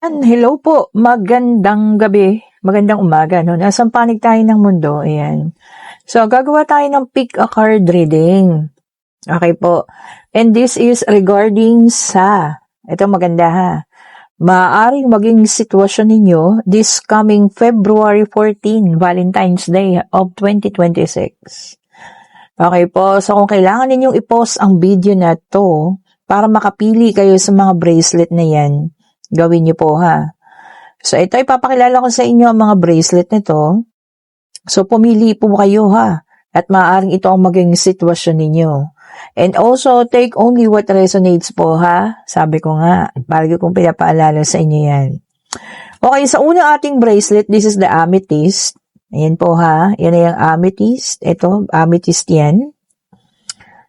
Hello po, magandang gabi, magandang umaga, no? Nasang panig tayo ng mundo, ayan. So, gagawa tayo ng pick a card reading. Okay po. And this is regarding sa, ito maganda ha, maaaring maging sitwasyon ninyo this coming February 14, Valentine's Day of 2026. Okay po, so kung kailangan ninyong i-post ang video na to para makapili kayo sa mga bracelet na yan, gawin niyo po ha. So ito ipapakilala ko sa inyo ang mga bracelet nito. So pumili po kayo ha. At maaaring ito ang maging sitwasyon ninyo. And also take only what resonates po ha. Sabi ko nga, palagi kong pinapaalala sa inyo yan. Okay, sa unang ating bracelet, this is the amethyst. Ayan po ha. Yan ay ang amethyst. Ito, amethyst yan.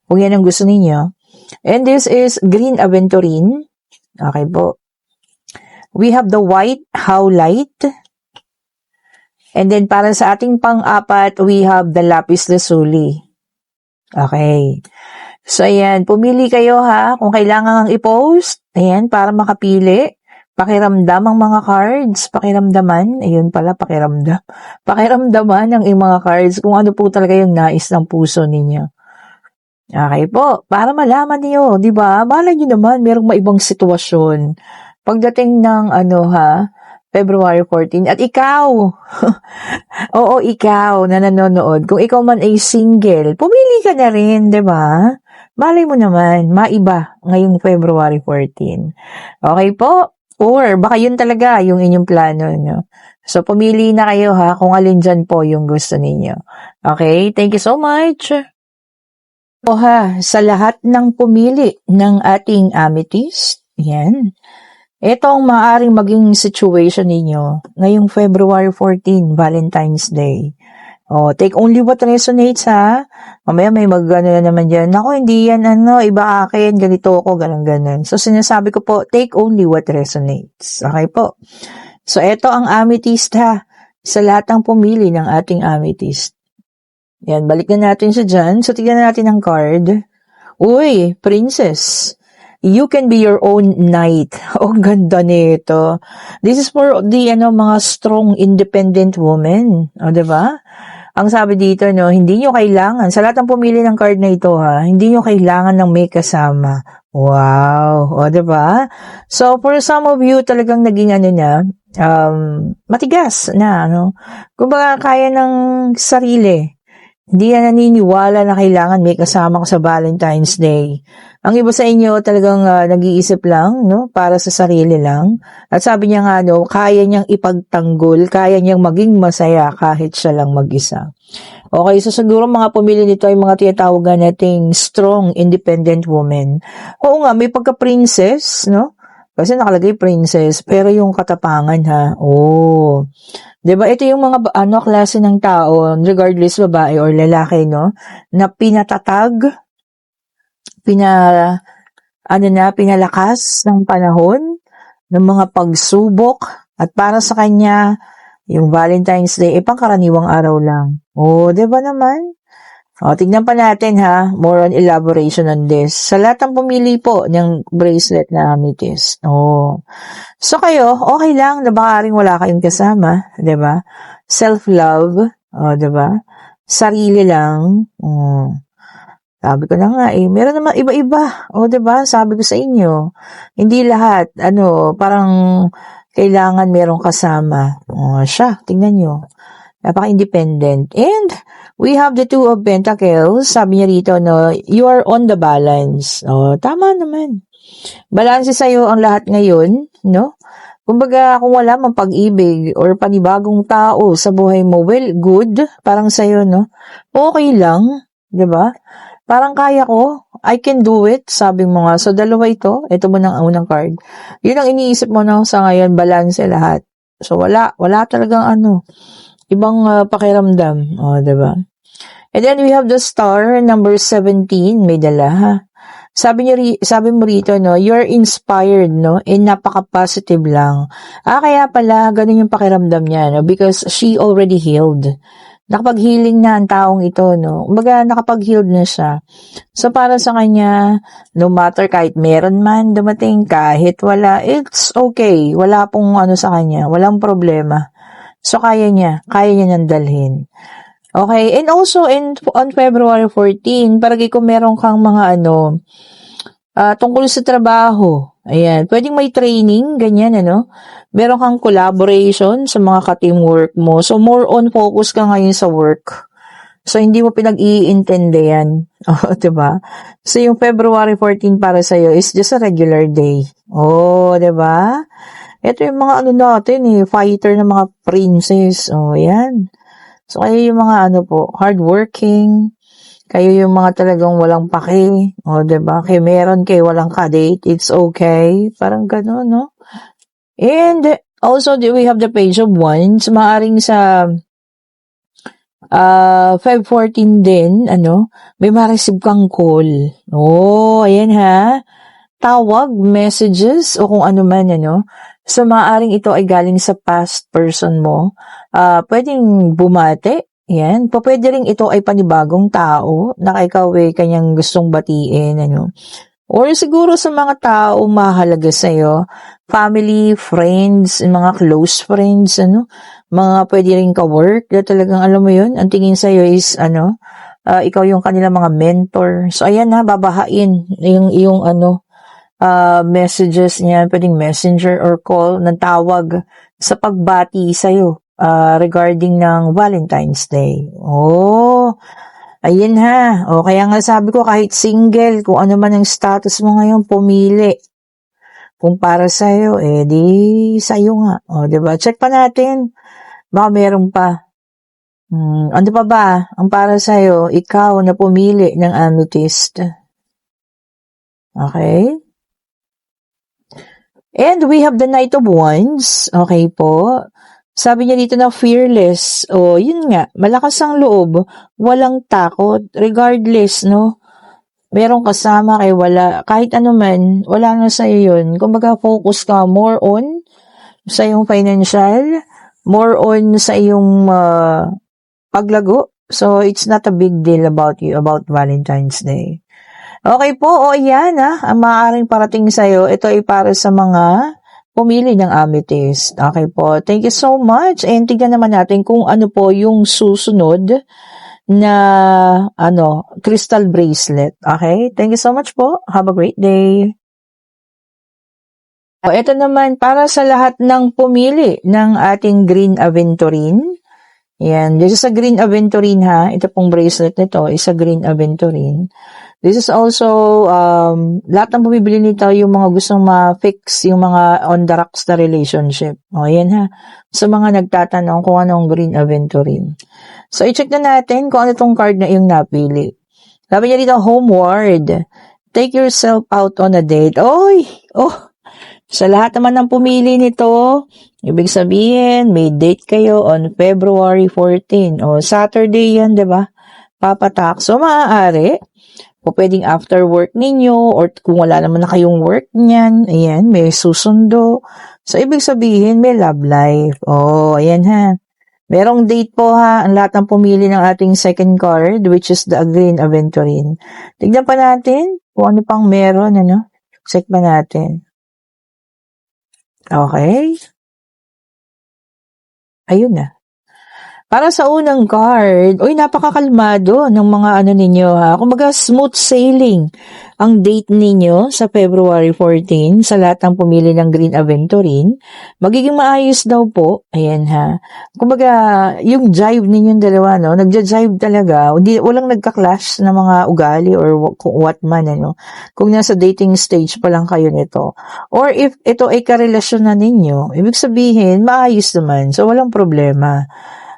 Kung yan ang gusto ninyo. And this is green aventurine. Okay po. We have the white howlite. And then para sa ating pang-apat, we have the lapis lazuli. Okay. So ayan, pumili kayo ha kung kailangan ang i-post. Ayan, para makapili. Pakiramdam ang mga cards. Pakiramdaman. Ayun pala, pakiramdam. Pakiramdaman ang mga cards kung ano po talaga yung nais ng puso ninyo. Okay po, para malaman niyo, di ba? Malay niyo naman, merong maibang sitwasyon. Pagdating ng February 14, at ikaw, oo, ikaw na nanonood, kung ikaw man ay single, pumili ka na rin, di ba? Malay mo naman, maiba ngayong February 14. Okay po? Or baka yun talaga yung inyong plano, no? So, pumili na kayo ha, kung alin dyan po yung gusto ninyo. Okay? Thank you so much. O ha, sa lahat ng pumili ng ating amethyst, yan. Ito ang maaaring maging situation ninyo ngayong February 14, Valentine's Day. O, take only what resonates ha. Mamaya may mag-ano na naman dyan. Naku, hindi yan iba akin, ganito ako, ganun. So, sinasabi ko po, take only what resonates. Okay po. So, ito ang amethyst ha. Sa lahat ng pumili ng ating amethyst. Yan, balik na natin siya dyan. So, tignan natin ang card. Uy, princess. You can be your own knight. Oh, ganda nito. This is for the mga strong, independent women. O, diba? Ang sabi dito, no, hindi nyo kailangan, sa lahat ng pumili ng card na ito, ha, hindi nyo kailangan ng may kasama. Wow. O, diba? So, for some of you, talagang naging matigas na, kumbaga, kaya ng sarili. Hindi na naniniwala na kailangan may kasama ko sa Valentine's Day. Ang iba sa inyo talagang nag-iisip lang, para sa sarili lang. At sabi niya nga, kaya niyang ipagtanggol, kaya niyang maging masaya kahit siya lang mag-isa. Okay, so siguro mga pumili nito ay mga tinatawagan nating strong, independent woman. Oo nga, may pagka-princess, Kasi nakalagay princess, pero yung katapangan ha, diba? Ito yung mga klase ng tao, regardless babae or lalaki, na pinatatag, pinalakas ng panahon, ng mga pagsubok, at para sa kanya, yung Valentine's Day, pangkaraniwang araw lang. Diba naman? Tignan pa natin ha, more on elaboration on this. Sa lahat ng pumili po ng bracelet na amethyst. So kayo, okay lang na baka rin wala kayong kasama, 'di ba? Self-love, 'di ba? Sarili lang. Sabi ko na nga meron naman iba-iba. 'Di ba? Sabi ko sa inyo, hindi lahat parang kailangan merong kasama. Siya, tingnan niyo. Napaka-independent. And we have the Two of Pentacles. Sabi niya rito, you are on the balance. Tama naman. Balanse sa'yo ang lahat ngayon, Kumbaga, kung wala mang pag-ibig or panibagong tao sa buhay mo, well, good. Parang sa'yo, Okay lang. 'Di ba? Parang kaya ko. I can do it. Sabi mo nga. So, dalawa ito. Ito mo ng unang card. Yun ang iniisip mo sa ngayon, balanse lahat. So, wala talagang ibang pakiramdam. 'Di ba? And then we have the star, number 17, may dala ha. Sabi mo rito, you're inspired, and napaka-positive lang. Kaya pala, ganun yung pakiramdam niya, because she already healed. nakapag-healing na ang taong ito, no? Kumbaga, nakapag-healed na siya. So, para sa kanya, no matter kahit meron man dumating, kahit wala, it's okay. Wala pong ano sa kanya, walang problema. So, kaya niya niyang dalhin. Okay, and also on February 14, paragi kung meron kang mga tungkol sa trabaho. Ayan, pwedeng may training, ganyan, meron kang collaboration sa mga ka-teamwork mo. So, more on focus ka ngayon sa work. So, hindi mo pinag-iintindi yan. O, diba? So, yung February 14 para sa'yo is just a regular day. Oh, diba? Ito yung mga natin fighter na mga princess. Oh, yan. So, kayo yung mga hardworking. Kayo yung mga talagang walang pake. O, diba? Kaya meron kayo walang ka-date. It's okay. Parang gano'n, no? And also, we have the page of wands. Maaring sa Feb 14 din, may ma-receive kang call. Oh, ayan ha. Tawag, messages, o kung ano man, So, maaring ito ay galing sa past person mo. Pwedeng bumate. Yan. Pwede rin ito ay panibagong tao na ikaw ay kanyang gustong batiin. Or siguro sa mga tao mahalaga sa'yo. Family, friends, mga close friends, mga pwede rin ka-work. Na talagang alam mo yun, ang tingin sa'yo is, ikaw yung kanilang mga mentor. So, ayan na, babahain yung iyong messages niya, pwedeng messenger or call ng tawag sa pagbati sa'yo regarding ng Valentine's Day. Oh, ayun ha. O, kaya nga sabi ko kahit single, kung ano man ang status mo ngayon, pumili. Kung para sa'yo, di sa'yo nga. O, diba? Check pa natin. Baka meron pa. Ano pa ba ang para sa'yo? Ikaw na pumili ng amethyst. Okay? And we have the Knight of Wands. Okay po. Sabi niya dito na fearless. O, yun nga. Malakas ang loob. Walang takot. Regardless, no? Merong kasama kay wala. Kahit ano man, wala na sa'yo yun. Kumbaga, focus ka more on sa iyong financial, more on sa iyong paglago. So, it's not a big deal about you, about Valentine's Day. Okay po, yan ang maaaring parating sa'yo. Ito ay para sa mga pumili ng amethyst. Okay po, thank you so much. And tignan naman natin kung ano po yung susunod na crystal bracelet. Okay, thank you so much po. Have a great day. Ito naman para sa lahat ng pumili ng ating green aventurine. Yan, this is a green aventurine ha. Ito pong bracelet nito is a green aventurine. This is also, lahat ng bumibili nito yung mga gustong ma-fix, yung mga on the rocks na relationship. O, yan ha. Sa mga nagtatanong kung anong green aventurine. So, i-check na natin kung ano tong card na yung napili. Sabi niya dito, homeward. Take yourself out on a date. Oy! Oh! Sa lahat naman ng pumili nito, ibig sabihin, may date kayo on February 14. O, Saturday yan, diba? Papatak. So, maaari. O pwedeng after work ninyo or kung wala naman na kayong work niyan, ayan, may susundo. So, ibig sabihin, may love life. Oh, ayan ha. Merong date po ha, ang lahat ng pumili ng ating second card, which is the green aventurine. Tignan pa natin kung ano pang meron, Check pa natin. Okay. Ayun na. Para sa unang card, napakakalmado ng mga ninyo ha. Kumbaga smooth sailing ang date ninyo sa February 14 sa lahat ng pumili ng Green Aventurine. Magiging maayos daw po. Ayan ha. Kumbaga, yung jive ninyong dalawa, nagja-jive talaga. Walang nagka-clash na mga ugali or what man, Kung nasa dating stage pa lang kayo nito. Or if ito ay karelasyon na ninyo, ibig sabihin, maayos naman. So, walang problema.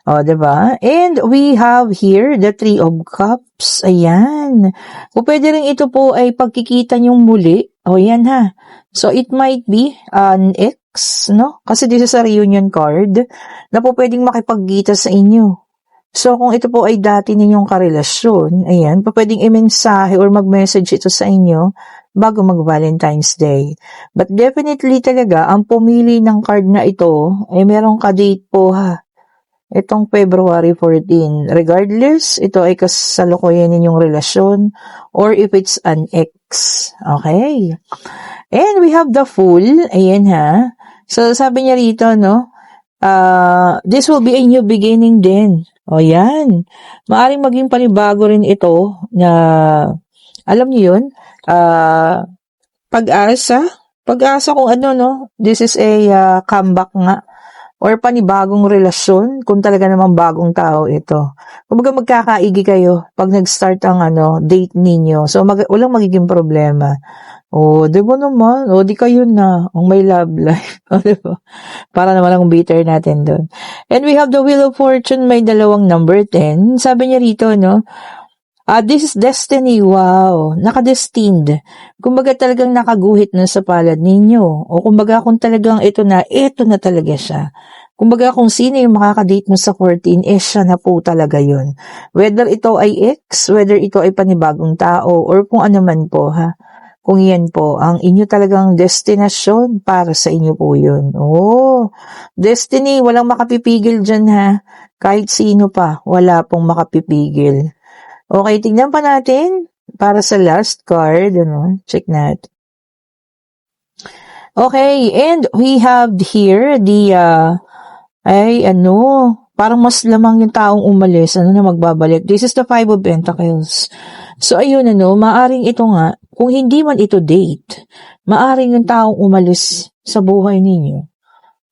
O, diba? And we have here the Three of Cups. Ayan. Kung pwede rin ito po ay pagkikita nyong muli. O, yan ha. So, it might be an ex, Kasi this is a reunion card na po pwedeng makipagkita sa inyo. So, kung ito po ay dati ninyong karelasyon, ayan, pa pwedeng i-mensahe or mag-message ito sa inyo bago mag-Valentine's Day. But definitely talaga, ang pumili ng card na ito ay merong ka-date po ha. itong February 14. Regardless, ito ay kasalukuyan ninyong relasyon or if it's an ex. Okay? And we have the Fool. Ayan ha. So, sabi niya rito, no? This will be a new beginning din. O yan. Maaring maging panibago rin ito na, alam niyo yun, pag-asa. Pag-asa kung ano, no? This is a comeback nga. Or panibagong relasyon, kung talaga namang bagong tao ito. Kumbaga magkakaigi kayo pag nag-start ang date ninyo. So, walang magiging problema. O, di ba naman? O, di kayo na. Ang may love life. O, di ba? Para naman ang bitter natin doon. And we have the Wheel of Fortune, may dalawang number 10. Sabi niya rito, no? This is destiny. Wow. Nakadestined. Kumbaga talagang nakaguhit na sa palad ninyo. O kumbaga kung talagang ito na talaga siya. Kumbaga kung sino yung makakadate mo sa 14, siya na po talaga yun. Whether ito ay ex, whether ito ay panibagong tao, or kung ano man po, ha. Kung yan po, ang inyo talagang destinasyon, para sa inyo po yun. Oh, destiny, walang makapipigil dyan, ha. Kahit sino pa, wala pong makapipigil. Okay, tignan pa natin para sa last card. Check natin. Okay, and we have here the, parang mas lamang yung taong umalis, na magbabalik. This is the 5 of Pentacles. So, ayun, maaring ito nga, kung hindi man ito date, maaring yung taong umalis sa buhay ninyo,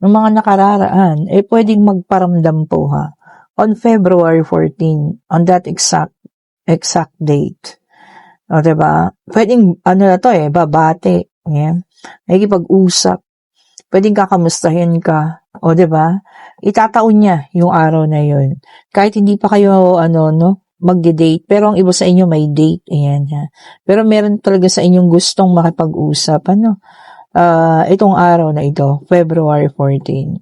ng mga nakararaan, pwedeng magparamdam po, ha, on February 14, on that exact date. O, diba? Pwedeng, babate. Ayan. Nakikipag-usap. Pwedeng kakamustahin ka. O, diba? Itataon niya yung araw na yun. Kahit hindi pa kayo, magde-date. Pero ang iba sa inyo may date. Ayan, ha. Pero meron talaga sa inyong gustong makipag-usap. Itong araw na ito, February 14.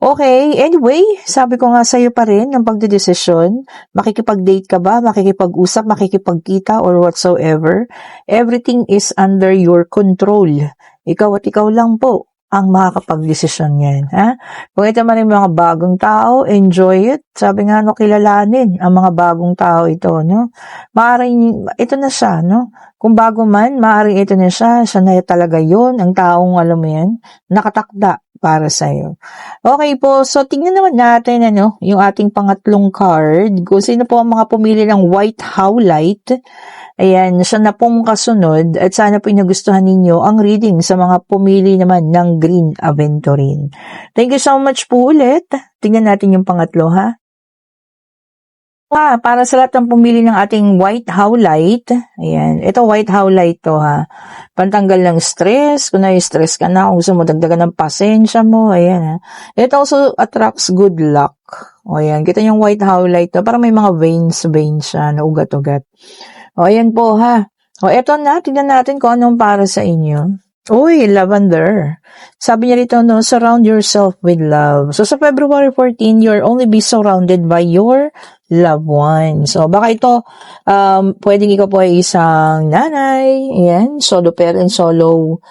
Okay, anyway, sabi ko nga sa'yo pa rin ng pagdedesisyon, makikipag-date ka ba, makikipag-usap, makikipagkita, or whatsoever, everything is under your control. Ikaw at ikaw lang po ang makakapag-desisyon yan, ha? Kung ito man yung mga bagong tao, enjoy it. Sabi nga, kilalanin ang mga bagong tao ito, no? Maaaring, ito na siya, no? Kung bago man, maaaring ito na siya na talaga yun, ang taong, alam mo yan, nakatakda para sa'yo. Okay po, so tingnan naman natin, yung ating pangatlong card. Kung sino po ang mga pumili ng White Howlite, ayan, siya na pong kasunod at sana po nagustuhan ninyo ang reading sa mga pumili naman ng Green Aventurine. Thank you so much po ulit. Tingnan natin yung pangatlo, ha? Para sa lahat ng pumili ng ating White Howlite, ayan, ito White Howlite to, ha. Pantanggal ng stress, kung na-stress ka na, kung gusto mo dagdagan ng pasensya mo, ayan, ha. It also attracts good luck. O, ayan, kita yung White Howlite to, parang may mga veins siya, na ugat-ugat. O, ayan po, ha. O, eto na, tignan natin kung anong para sa inyo. Uy, lavender. Sabi niya rito, surround yourself with love. So, sa February 14, you'll only be surrounded by your loved ones. So, baka ito, pwedeng ikaw po ay isang nanay, ayan, solo parent, solo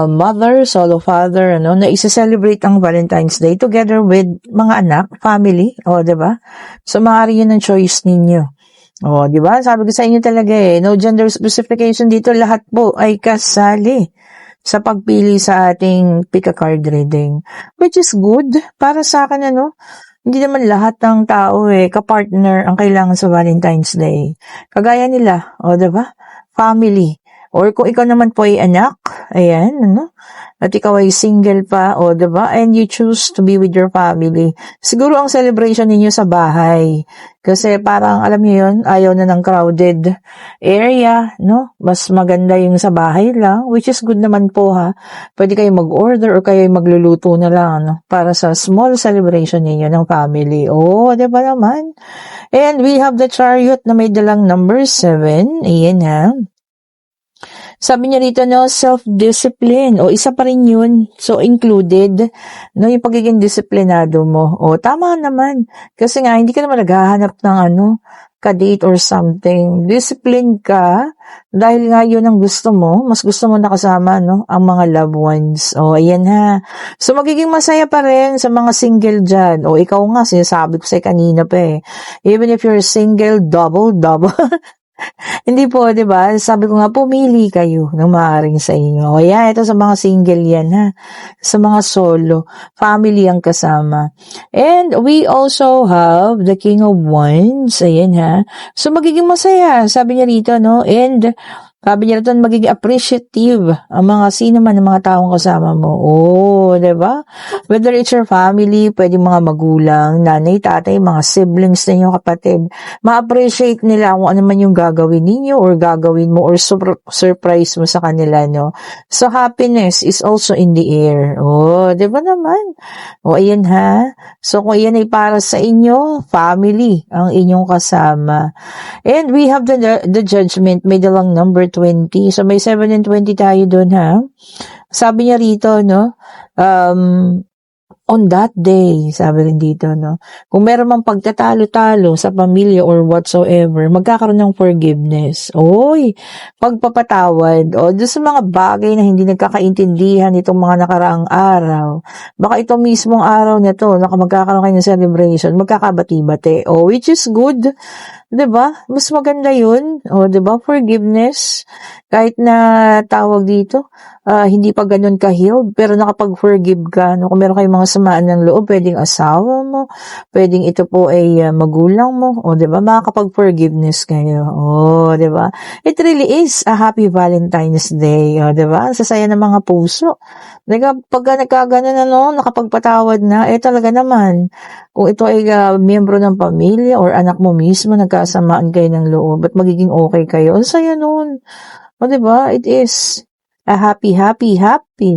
mother, solo father, na isa-celebrate ang Valentine's Day together with mga anak, family, diba? So, maaari yun ang choice ninyo. Diba? Sabi ko sa inyo talaga no gender specification dito, lahat po ay kasali sa pagpili sa ating pick a card reading. Which is good para sa akin, hindi naman lahat ng tao kapartner ang kailangan sa Valentine's Day. Kagaya nila, diba? Family. Or kung ikaw naman po ay anak, ayan, at ikaw ay single pa, diba? And you choose to be with your family. Siguro ang celebration ninyo sa bahay. Kasi parang, alam niyo yun, ayaw na ng crowded area, Mas maganda yung sa bahay lang, which is good naman po, ha. Pwede kayo mag-order or kayo magluluto na lang, para sa small celebration ninyo ng family. Diba naman? And we have the Chariot na may dalang number 7. Ayan, ha. Sabi niya rito, self-discipline. Isa pa rin yun. So, included, yung pagiging disiplinado mo. Tama naman. Kasi nga, hindi ka naman naghahanap ng ka-date or something. Discipline ka dahil nga yun ang gusto mo. Mas gusto mo nakasama, no? Ang mga loved ones. O, ayan ha. So, magiging masaya pa rin sa mga single dyan. O, ikaw nga, sinasabi ko sa'yo kanina pa eh. Even if you're single, double. Hindi po, 'di ba? Sabi ko nga, pumili kayo ng maaaring sa inyo. O yan, ito sa mga single yan, ha? Sa mga solo, family ang kasama. And we also have the King of Wands. Ayan, ha? So, magiging masaya, sabi niya rito, no? And sabi niya rito, magiging appreciative ang mga sino man ng mga taong kasama mo. Oh, 'di ba? Whether it's your family, pwedeng mga magulang, nanay, tatay, mga siblings ninyo, kapatid, ma-appreciate nila kung ano man yung gagawin ninyo or gagawin mo or surprise mo sa kanila, no? So, happiness is also in the air. Oh, 'di ba naman? O, ayan ha. So, kung iyan ay para sa inyo, family ang inyong kasama. And we have the judgment, may dalang number 20. So, may 7 and 20 tayo dun, ha? Sabi niya rito, no? On that day, sabi rin dito, no? Kung meron mang pagtatalo-talo sa pamilya or whatsoever, magkakaroon ng forgiveness. Oy, pagpapatawad. O, doon sa mga bagay na hindi nagkakaintindihan itong mga nakaraang araw. Baka ito mismong araw na to, magkakaroon kayo ng celebration, magkakabati-bati. O, which is good. 'Di ba? Mas maganda 'yun. O, 'di ba? Forgiveness. Kahit na tawag dito, hindi pa ganoon ka-healed, pero nakapag-forgive ka. No? Kung meron kayong mga samaan ng loob, pwedeng asawa mo, pwedeng ito po ay magulang mo. O, 'di ba? Makakapag-forgiveness kayo. O, 'di ba? It really is a happy Valentine's Day. O, 'di ba? Sasaya ng mga puso. Pagka nagkaganon na, no, nakapagpatawad na, talaga naman, kung ito ay miyembro ng pamilya or anak mo mismo, nagkasamaan kayo ng loob at magiging okay kayo. Ang saya nun. O, diba? It is a happy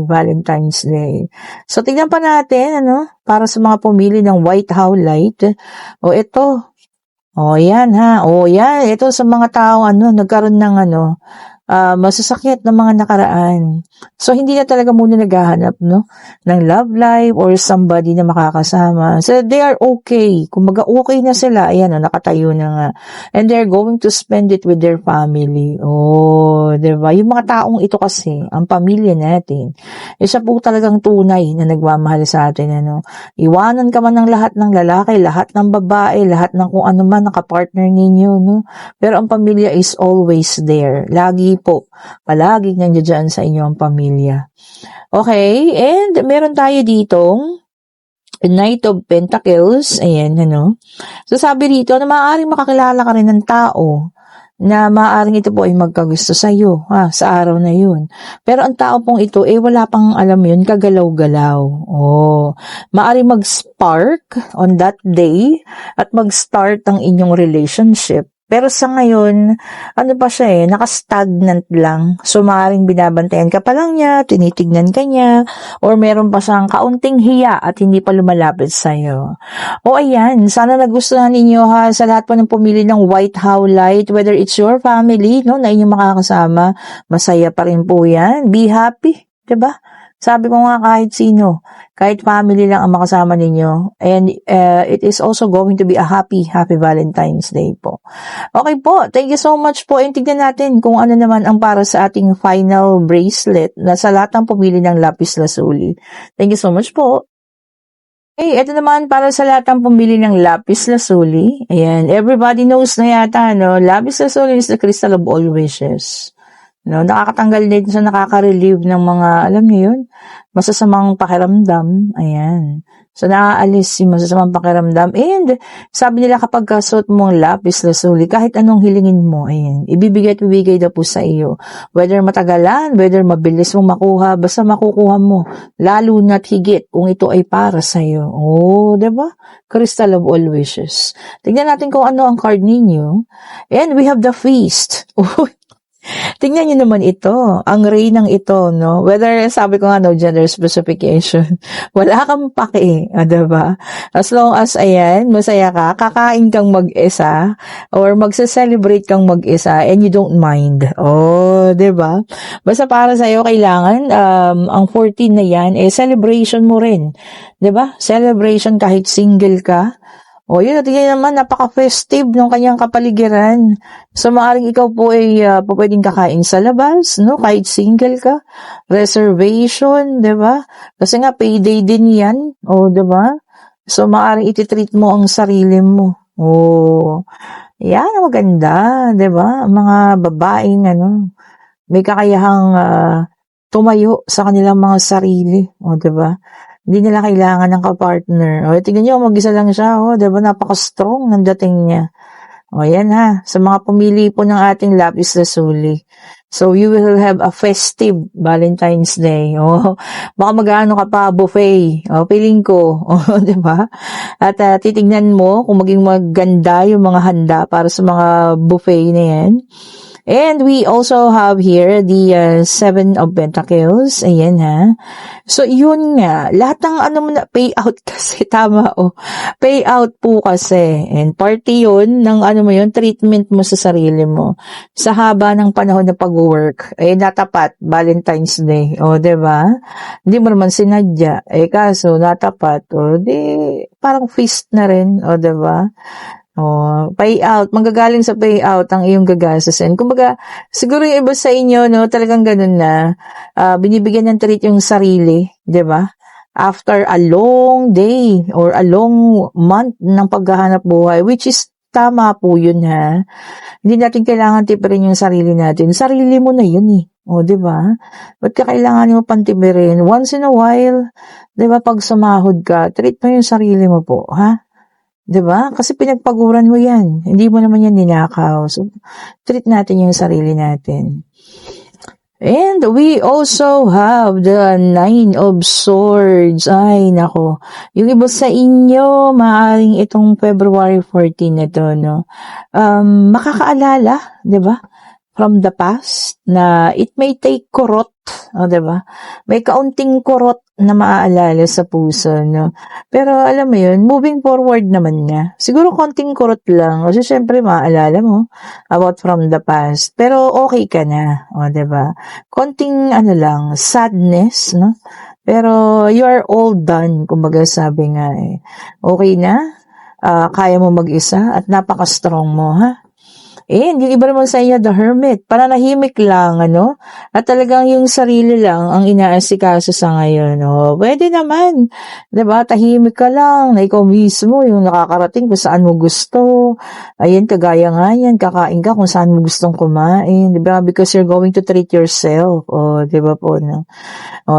Valentine's Day. So, tignan pa natin, para sa mga pumili ng White Howlite. O, ito. O, yan, ha. O, yan. Ito sa mga taong, nagkaroon ng, masasakit na mga nakaraan. So, hindi na talaga muna naghahanap, no, ng love life or somebody na makakasama. So, they are okay. Kumbaga, okay na sila. Ayan, nakatayo na nga. And they're going to spend it with their family. Oh, diba? Yung mga taong ito kasi, ang pamilya natin, isa po talagang tunay na nagmamahal sa atin, Iwanan ka man ng lahat ng lalaki, lahat ng babae, lahat ng kung ano man nakapartner ninyo, no? Pero ang pamilya is always there. Lagi po, palaging nandiyan sa inyo ang pamilya. Okay, and meron tayo ditong Knight of Pentacles. Ayan, So, sabi rito na maaaring makakilala ka rin ng tao na maaaring ito po ay magkagusto sa iyo, sa araw na yun. Pero ang tao pong ito, wala pang alam yun, kagalaw-galaw. Oh, maaaring mag-spark on that day at mag-start ang inyong relationship. Pero sa ngayon, pa siya naka-stagnant lang. So, maaaring binabantayan ka pa lang niya, tinitignan ka niya, or meron pa siyang kaunting hiya at hindi pa lumalapit sa'yo. O ayan, sana nagustuhan ninyo sa lahat po ng pumili ng White Howlite, whether it's your family, no, na inyong makakasama, masaya pa rin po yan. Be happy, 'di ba? Sabi ko nga kahit sino, kahit family lang ang makasama ninyo. And it is also going to be a happy Valentine's Day po. Okay po, thank you so much po. And tignan natin kung ano naman ang para sa ating final bracelet na sa lahat ng pumili ng lapis lazuli. Thank you so much po. Okay, ito naman para sa lahat ng pumili ng lapis lazuli. Ayan, everybody knows na yata, lapis lazuli is the crystal of all wishes. Nakakatanggal din sa nakaka-relieve ng mga, alam niyo yun, masasamang pakiramdam. Ayan. So, naaalis yung masasamang pakiramdam. And, sabi nila kapag kasuot mo ang lapis lazuli, kahit anong hilingin mo, ayan, ibibigay at bibigay daw po sa iyo. Whether matagalan, whether mabilis mong makuha, basta makukuha mo. Lalo na't higit kung ito ay para sa iyo. Oh, diba? Crystal of all wishes. Tignan natin kung ano ang card ninyo. And we have the feast. Tingnan nyo naman ito, ang reynang ito, no? Whether, sabi ko nga, no gender specification. Wala kang pake, diba? As long as, ayan, masaya ka, kakain kang mag-isa, or magsa-celebrate kang mag-isa, and you don't mind. Oh, diba? Basta para sa'yo, kailangan, ang 14 na yan, celebration mo rin. Diba? Celebration kahit single ka, O yun, at yun naman, napaka-festive ng kanyang kapaligiran. So, maaaring ikaw po ay pwedeng kakain sa labas, no? Kahit single ka. Reservation, di ba? Kasi nga, payday din yan. O, di ba? So, maaaring ititreat mo ang sarili mo. O, yan, maganda, di ba? Mga babaeng, may kakayahang tumayo sa kanilang mga sarili. O, di ba? Hindi nila kailangan ng kapartner. O, tingnan nyo, mag-isa lang siya. O, diba, napaka-strong ng dating niya. O, yan ha. Sa mga pumili po ng ating lapis lazuli. So, you will have a festive Valentine's Day. O, baka mag-ano ka pa, buffet. O, piling ko. O, diba? At titignan mo kung maging maganda yung mga handa para sa mga buffet na yan. And we also have here the Seven of Pentacles. Ayan ha. So, yun nga. Lahat ng payout kasi. Tama payout po kasi. And party yun ng treatment mo sa sarili mo. Sa haba ng panahon na pag-work. Natapat. Valentine's Day. O, diba? Hindi mo naman sinadya. Kaso, natapat. O, parang feast na rin. O, diba? Payout, manggagaling sa payout ang iyong gagastusin. Kumbaga, siguro yung iba sa inyo, talagang ganun na, binibigyan ng treat yung sarili, di ba? After a long day or a long month ng paghahanap buhay, which is tama po yun ha. Hindi natin kailangan tipirin yung sarili natin. Sarili mo na yun di ba? Ba't ka kailangan mo pantipirin? Once in a while, di ba, pag sumahod ka, treat mo yung sarili mo po, ha? Diba? Kasi pinagpaguran mo yan. Hindi mo naman yan ninakaw. So, treat natin yung sarili natin. And we also have the Nine of Swords. Ay, nako. Yung iba sa inyo, maaaring itong February 14 na to, makakaalala, diba? From the past, na it may take kurot, diba? May kaunting kurot na maaalala sa puso, Pero alam mo yun, moving forward naman niya. Siguro konting kurot lang. Kasi syempre maaalala mo about from the past. Pero okay ka na, diba? Konting lang, sadness, Pero you are all done, kumbaga sabi nga Okay na, kaya mo mag-isa at napaka-strong mo, ha? Yung iba naman sa inyo, the hermit. Pananahimik lang, At talagang yung sarili lang ang inaasikaso sa ngayon, Pwede naman. Diba? Tahimik ka lang na ikaw mismo yung nakakarating kung saan mo gusto. Ayan, kagaya nga yan. Kakain ka kung saan mo gustong kumain. Diba? Because you're going to treat yourself. Diba po,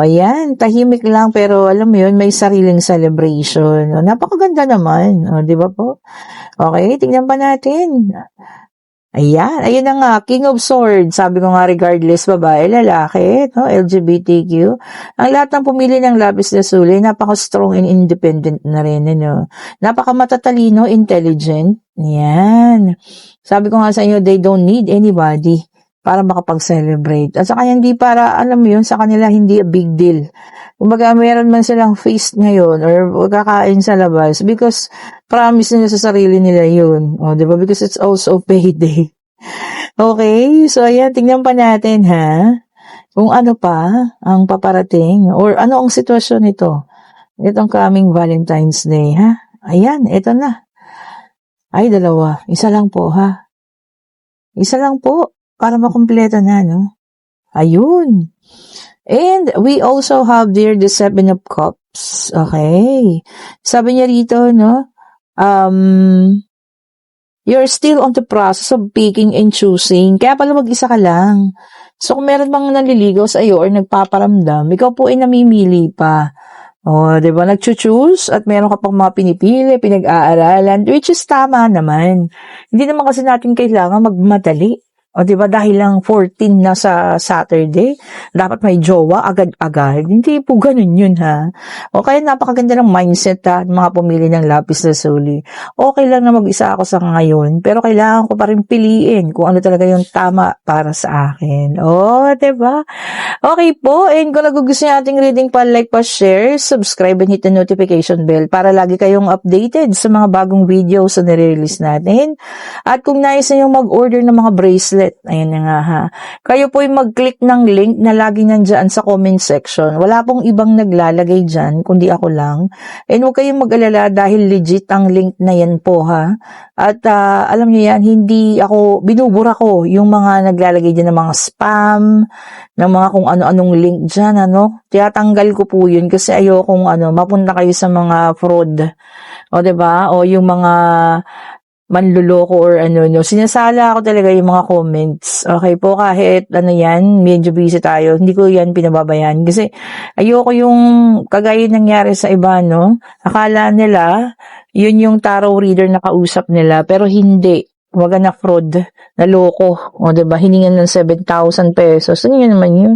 ayan. Tahimik lang pero alam mo yun, may sariling celebration. Napakaganda naman. Diba po? Okay, tingnan pa natin. Ayun na nga, King of Swords. Sabi ko nga regardless, babae, lalaki, LGBTQ. Ang lahat ng pumili ng lapis lazuli, napaka-strong and independent na rin, Napaka-matatalino, intelligent. Yan. Sabi ko nga sa inyo, they don't need anybody para makapag-celebrate. At saka hindi para, alam mo yun, sa kanila hindi a big deal. Kumbaga, meron man silang feast ngayon or kakain sa labas because promise nila sa sarili nila yun. Diba? Because it's also payday. Okay? So, ayan, tingnan pa natin, ha? Kung ano pa ang paparating or ano ang sitwasyon nito. Itong coming Valentine's Day, ha? Ayan, ito na. Ay, dalawa. Isa lang po, ha? Isa lang po para makumpleto na, Ayun. And we also have there the Seven of Cups. Okay. Sabi niya rito, you're still on the process of picking and choosing. Kaya pala mag-isa ka lang. So, kung meron bang nanliligaw sa iyo or nagpaparamdam, ikaw po ay namimili pa. Diba? Nag-choose at meron ka pang mga pinipili, pinag-aaralan, which is tama naman. Hindi naman kasi natin kailangan magmadali. Diba, dahil lang 14 na sa Saturday, dapat may jowa agad-agad. Hindi po ganun yun, ha? Kaya napakaganda ng mindset, ha? Mga pumili ng lapis lazuli. Okay lang na mag-isa ako sa ngayon, pero kailangan ko pa rin piliin kung ano talaga yung tama para sa akin. Diba? Okay po, and kung nagugustuhan ating reading, pa-like, pa-share, subscribe, and hit the notification bell para lagi kayong updated sa mga bagong videos na nire-release natin. At kung nais na yung mag-order ng mga bracelet, ulit. Ayan na nga ha. Kayo po'y mag-click ng link na lagi nandyan sa comment section. Wala pong ibang naglalagay dyan, kundi ako lang. And huwag kayong mag-alala dahil legit ang link na yan po ha. At alam niyo yan, hindi ako, binubura ko yung mga naglalagay dyan ng mga spam, ng mga kung ano-anong link dyan, ano. Tiyatanggal ko po yun kasi ayokong mapunta kayo sa mga fraud. O, diba? O yung mga manluloko or sinasala ako talaga yung mga comments. Okay po, kahit yan, medyo busy tayo. Hindi ko yan pinababayaan. Kasi ayoko yung kagaya nangyari sa iba, no? Akala nila, yun yung tarot reader na kausap nila. Pero hindi. Waga na fraud, naloko. O, diba? Hiningan ng 7,000 pesos. Ano yun naman yun?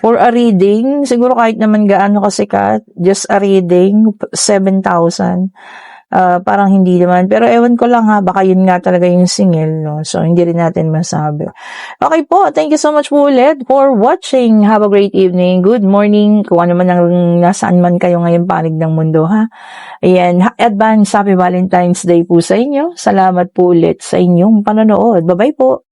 For a reading, siguro kahit naman gaano kasikat, just a reading, 7,000. Parang hindi naman. Pero ewan ko lang ha, baka yun nga talaga yung singil, no? So, hindi rin natin masabi. Okay po, thank you so much po ulit for watching. Have a great evening. Good morning. Kung ano man ang nasaan man kayo ngayon panig ng mundo, ha? Ayan, advance happy Valentine's Day po sa inyo. Salamat po ulit sa inyong panonood. Bye-bye po.